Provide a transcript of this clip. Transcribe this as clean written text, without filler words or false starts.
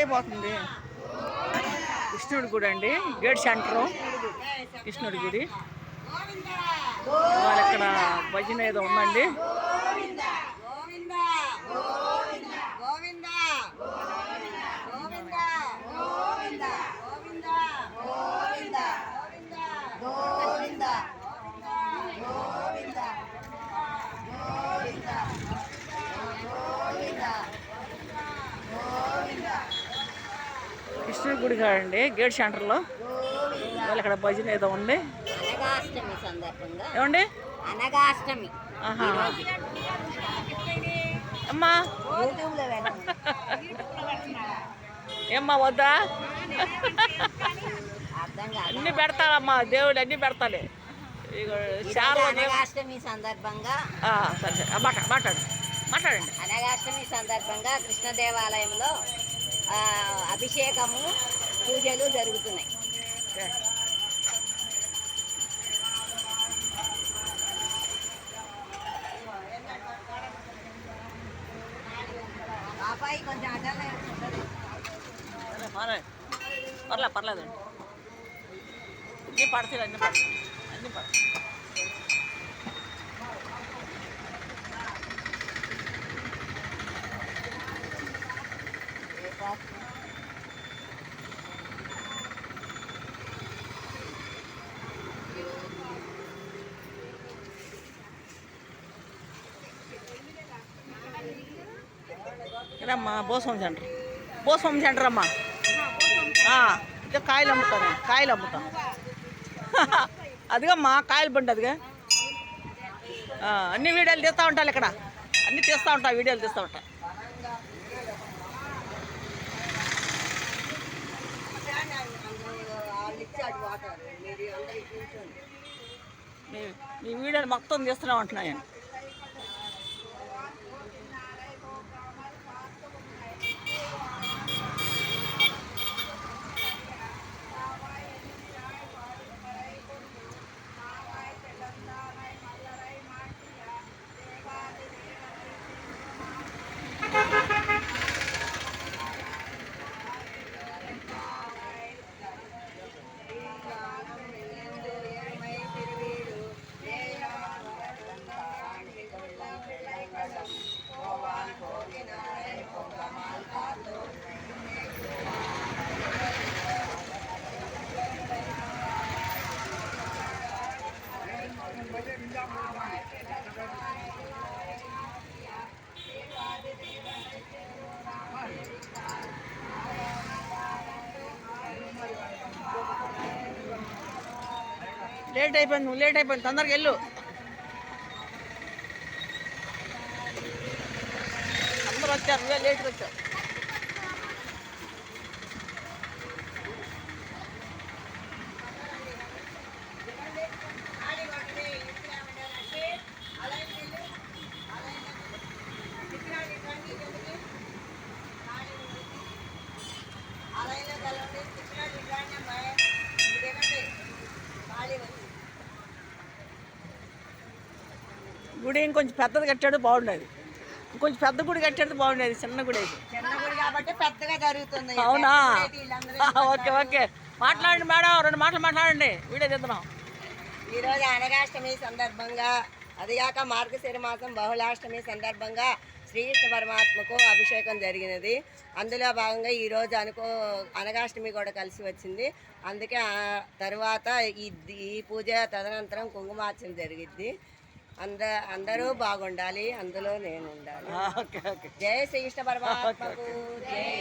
అయిపోతుంది. కృష్ణుడి గుడి అండి, గేట్ సెంటరు కృష్ణుడి గుడి. ఇవాళ ఇక్కడ భజన ఏదో ఉందండి. కృష్ణుడి గుడి కాదండి, గేట్ సెంటర్లో. ఇవాళ ఇక్కడ భజన ఏదో ఉంది. ఏమండి అనగాష్టమి అమ్మా ఏమ్మా వద్దా? అన్ని పెడతారమ్మా, దేవుడు అన్ని పెడతాలి. అనగాష్టమి సందర్భంగా మాట్లాడండి. అనగాష్టమి సందర్భంగా కృష్ణ దేవాలయంలో అభిషేకము పూజలు జరుగుతున్నాయి. బాబాయ్ కొంచెం పర్లేదండి. అన్నీ పడతాయి, అన్నీ పడతాయి. ఇక్కడమ్మా భూస్వామి సెంటర్ అమ్మా. ఇక కాయలు అమ్ముతాం. అదిగమ్మా కాయలు బండి అదిగా. అన్ని వీడియోలు తీస్తూ ఉంటాను ఇక్కడ, అన్నీ తీస్తూ ఉంటా, వీడియోలు తీస్తూ ఉంటా. మీ వీడియోలు మొత్తం తీస్తూనే ఉంటున్నాను. లేట్ అయిపోయింది, తొందరగా వెళ్ళు. అందరూ వచ్చారు, నువ్వే లేట్గా వచ్చావు. గుడి ఇంకొంచెం పెద్దది కట్టాడు బాగుండేది. ఇంకొంచెం పెద్ద గుడి కట్టాడు బాగుండేది. చిన్న గుడి కాబట్టి పెద్దగా జరుగుతుంది. అవునా? ఓకే. మాట్లాడండి మేడం, 2 మాటలు మాట్లాడండి, వీడియో తీద్దాం. ఈరోజు అనగాష్టమి సందర్భంగా, అదిగాక మార్గశిర మాసం బహుళాష్టమి సందర్భంగా శ్రీకృష్ణ పరమాత్మకు అభిషేకం జరిగినది. అందులో భాగంగా ఈరోజు అనగాష్టమి కూడా కలిసి వచ్చింది. అందుకే తరువాత ఈ పూజ తదనంతరం కుంకుమార్చన జరిగిద్ది. అందరూ బాగుండాలి, అందులో నేను ఉండాలి. జై శ్రీకృష్ణ పరమాత్మకు జై.